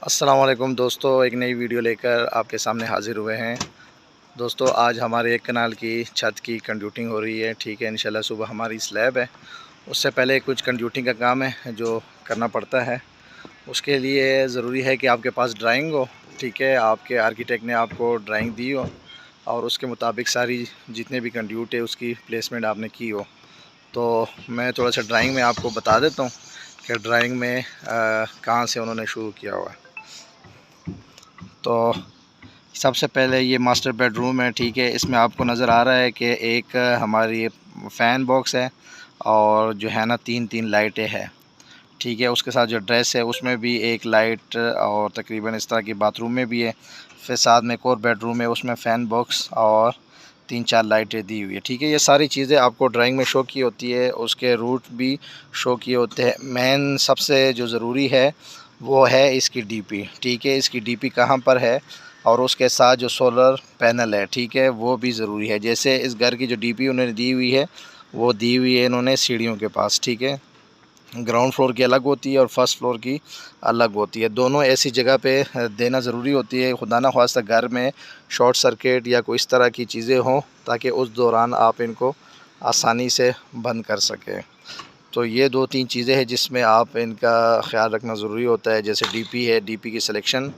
अस्सलाम वालेकुम दोस्तों, एक नई वीडियो लेकर आपके सामने हाज़िर हुए हैं। दोस्तों आज हमारे एक कनाल की छत की कंप्यूटिंग हो रही है। ठीक है, इंशाल्लाह सुबह हमारी स्लैब है। उससे पहले कुछ कंप्यूटिंग का काम है जो करना पड़ता है। उसके लिए ज़रूरी है कि आपके पास ड्राइंग हो। ठीक है, आपके आर्किटेक्ट ने आपको ड्राइंग दी हो और उसके मुताबिक सारी जितने भी कंप्यूट है उसकी प्लेसमेंट आपने की हो। तो मैं थोड़ा सा ड्राइंग में आपको बता देता हूँ कि ड्राइंग में कहाँ से उन्होंने शुरू किया हुआ है। तो सबसे पहले ये मास्टर बेडरूम है। ठीक है, इसमें आपको नज़र आ रहा है कि एक हमारी फ़ैन बॉक्स है और जो है ना तीन तीन लाइटें हैं। ठीक है, उसके साथ जो ड्रेस है उसमें भी एक लाइट और तकरीबन इस तरह की बाथरूम में भी है। फिर साथ में एक और बेडरूम है, उसमें फ़ैन बॉक्स और तीन चार लाइटें दी हुई है। ठीक है, ये सारी चीज़ें आपको ड्राइंग में शो की होती है, उसके रूट भी शो किए होते हैं। मेन सबसे जो ज़रूरी है वो है इसकी डीपी। ठीक है, इसकी डीपी कहाँ पर है और उसके साथ जो सोलर पैनल है, ठीक है, वो भी ज़रूरी है। जैसे इस घर की जो डीपी उन्होंने दी हुई है वो दी हुई है इन्होंने सीढ़ियों के पास। ठीक है, ग्राउंड फ्लोर की अलग होती है और फर्स्ट फ्लोर की अलग होती है। दोनों ऐसी जगह पे देना ज़रूरी होती है, खुदा ना ख्वास्ता घर में शॉर्ट सर्किट या कोई इस तरह की चीज़ें हों ताकि उस दौरान आप इनको आसानी से बंद कर सकें। तो ये दो तीन चीज़ें हैं जिसमें आप इनका ख्याल रखना ज़रूरी होता है। जैसे डीपी है, डीपी की सिलेक्शन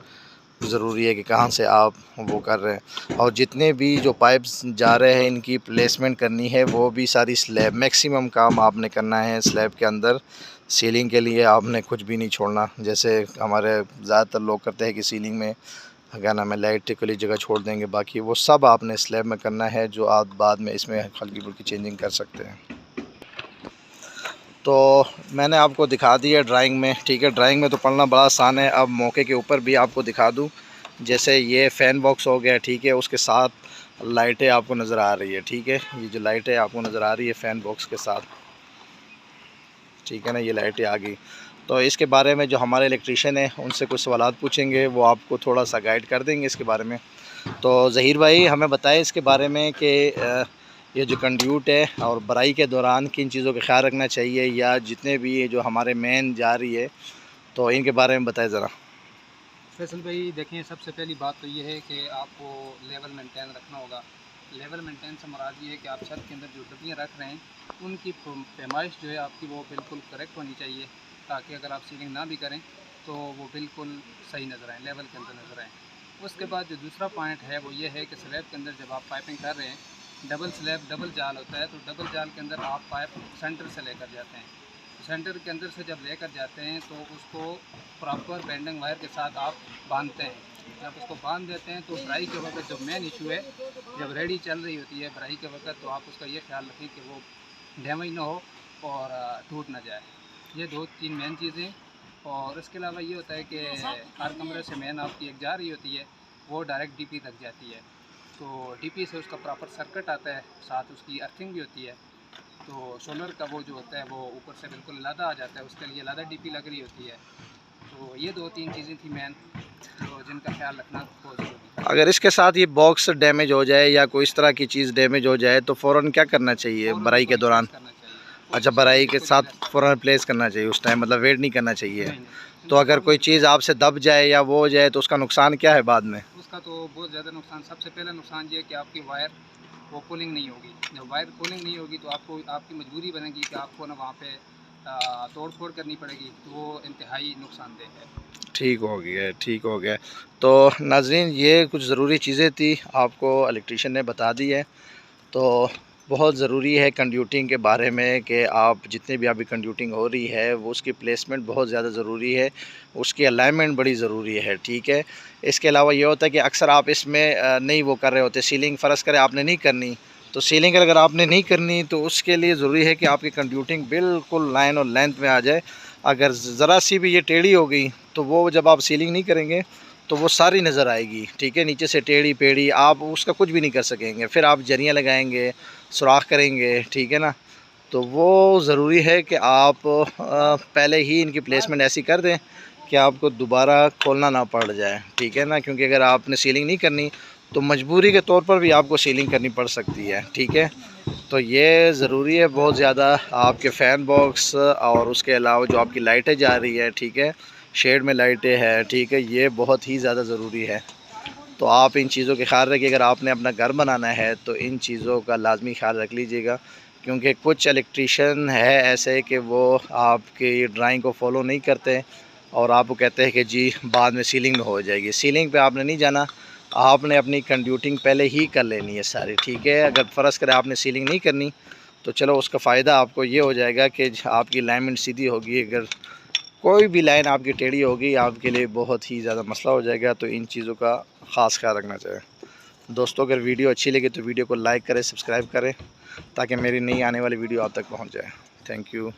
ज़रूरी है कि कहाँ से आप वो कर रहे हैं, और जितने भी जो पाइप्स जा रहे हैं इनकी प्लेसमेंट करनी है वो भी सारी स्लैब मैक्सिमम काम आपने करना है स्लैब के अंदर। सीलिंग के लिए आपने कुछ भी नहीं छोड़ना। जैसे हमारे ज़्यादातर लोग करते हैं कि सीलिंग में क्या नाम है लाइट के लिए जगह छोड़ देंगे, बाकी वो सब आपने स्लैब में करना है, जो आप बाद में इसमें हल्की फुल्की चेंजिंग कर सकते हैं। तो मैंने आपको दिखा दिया ड्राइंग में। ठीक है, ड्राइंग में तो पढ़ना बड़ा आसान है। अब मौके के ऊपर भी आपको दिखा दूँ। जैसे ये फ़ैन बॉक्स हो गया, ठीक है, उसके साथ लाइटें आपको नज़र आ रही है। ठीक है, ये जो लाइटें आपको नज़र आ रही है फ़ैन बॉक्स के साथ, ठीक है ना, ये लाइटें आ गई। तो इसके बारे में जो हमारे इलेक्ट्रीशियन है उनसे कुछ सवालात पूछेंगे, वो आपको थोड़ा सा गाइड कर देंगे इसके बारे में। तो ज़हीर भाई हमें बताएं इसके बारे में कि ये जो कंड्यूट है और बराई के दौरान किन चीज़ों का ख्याल रखना चाहिए, या जितने भी ये जो हमारे मेन जा रही है तो इनके बारे में बताएं ज़रा। फैसल भाई देखें, सबसे पहली बात तो ये है कि आपको लेवल मेंटेन रखना होगा। लेवल मेंटेन से मुराद ये है कि आप छत के अंदर जो डब्बियाँ रख रहे हैं उनकी पैमाइश जो है आपकी वो बिल्कुल करेक्ट होनी चाहिए, ताकि अगर आप सीलिंग ना भी करें तो वो बिल्कुल सही नज़र आए, लेवल के अंदर नज़र आए। उसके बाद जो दूसरा पॉइंट है वो ये है कि स्लैब के अंदर जब आप पाइपिंग कर रहे हैं, डबल स्लैब डबल जाल होता है, तो डबल जाल के अंदर आप पाइप सेंटर से लेकर जाते हैं। सेंटर के अंदर से जब लेकर जाते हैं तो उसको प्रॉपर बेंडिंग वायर के साथ आप बांधते हैं। जब उसको बांध देते हैं तो ब्राई के वक्त जो मेन इशू है, जब रेडी चल रही होती है ब्राई के वक्त, तो आप उसका ये ख्याल रखें कि वो डैमेज ना हो और टूट ना जाए। ये दो तीन मेन चीज़ें। और इसके अलावा ये होता है कि हर कमरे से मेन आपकी एक जा रही होती है, वो डायरेक्ट डीपी तक जाती है। तो डीपी से उसका प्रॉपर सर्किट आता है, साथ उसकी अर्थिंग भी होती है। तो सोलर का वो जो होता है वो ऊपर से बिल्कुल अलग आ जाता है, उसके लिए अलग डीपी लग रही होती है। तो ये दो तीन चीज़ें थी मेन, तो जिनका ख्याल रखना बहुत ज़रूरी है। अगर इसके साथ ये बॉक्स डैमेज हो जाए या कोई इस तरह की चीज़ डैमेज हो जाए तो फ़ौरन क्या करना चाहिए फ़ौरन बराई उसको के दौरान? रिप्लेस करना चाहिए, अच्छा, कोशिश बराई करें के बिल्कुल साथ रिप्लेस। फ़ौरन रिप्लेस करना चाहिए उस टाइम, मतलब वेट नहीं करना चाहिए। नहीं नहीं, तो इनको अगर फ़ौरन कोई रिप्लेस चीज़ करना आपसे दब जाए या वो हो जाए तो उसका नुकसान क्या है बाद में? है। उसका तो बहुत ज़्यादा नुकसान, सबसे पहला नुकसान ये है कि आपकी वायर वो कूलिंग नहीं होगी। जब वायर कूलिंग नहीं होगी तो आपको आपकी मजबूरी बनेगी कि आपको ना वहाँ पे तोड़ फोड़ करनी पड़ेगी, तो वो इंतहाई नुकसानदेह है। ठीक हो गया, ठीक हो गया। तो नाज़रीन ये कुछ ज़रूरी चीज़ें थी, आपको इलेक्ट्रीशियन ने बता दी है। तो बहुत ज़रूरी है कंप्यूटिंग के बारे में कि आप जितने भी अभी कंप्यूटिंग हो रही है वो उसकी प्लेसमेंट बहुत ज़्यादा ज़रूरी है, उसकी अलाइनमेंट बड़ी ज़रूरी है। ठीक है, इसके अलावा ये होता है कि अक्सर आप इसमें नहीं वो कर रहे होते, सीलिंग फ़र्ज़ करें आपने नहीं करनी, तो सीलिंग अगर आपने नहीं करनी तो उसके लिए ज़रूरी है कि आपकी कंप्यूटिंग बिल्कुल लाइन और लेंथ में आ जाए। अगर ज़रा सी भी ये टेढ़ी हो गई तो वो जब आप सीलिंग नहीं करेंगे तो वो सारी नज़र आएगी। ठीक है, नीचे से टेढ़ी पेढ़ी आप उसका कुछ भी नहीं कर सकेंगे। फिर आप जरियाँ लगाएंगे, सुराख करेंगे, ठीक है ना। तो वो ज़रूरी है कि आप पहले ही इनकी प्लेसमेंट ऐसी कर दें कि आपको दोबारा खोलना ना पड़ जाए। ठीक है ना, क्योंकि अगर आपने सीलिंग नहीं करनी तो मजबूरी के तौर पर भी आपको सीलिंग करनी पड़ सकती है, ठीक है। तो ये ज़रूरी है बहुत ज़्यादा, आपके फ़ैन बॉक्स और उसके अलावा जो आपकी लाइटें जा रही है, ठीक है, शेड में लाइटें हैं, ठीक है, ये बहुत ही ज़्यादा ज़रूरी है। तो आप इन चीज़ों के ख्याल रखिए। अगर आपने अपना घर बनाना है तो इन चीज़ों का लाजमी ख्याल रख लीजिएगा, क्योंकि कुछ इलेक्ट्रीशियन है ऐसे कि वो आपकी ड्राइंग को फॉलो नहीं करते और आपको कहते हैं कि जी बाद में सीलिंग में हो जाएगी। सीलिंग पे आपने नहीं जाना, आपने अपनी कंड्यूटिंग पहले ही कर लेनी है सारी, ठीक है। अगर फ़र्ज़ करें आपने सीलिंग नहीं करनी तो चलो उसका फ़ायदा आपको ये हो जाएगा कि आपकी लाइनमेंट सीधी होगी। अगर कोई भी लाइन आपकी टेढ़ी होगी आपके लिए बहुत ही ज़्यादा मसला हो जाएगा। तो इन चीज़ों का ख़ास ख्याल रखना चाहिए। दोस्तों अगर वीडियो अच्छी लगे तो वीडियो को लाइक करें, सब्सक्राइब करें, ताकि मेरी नई आने वाली वीडियो आप तक पहुंच जाए। Thank you.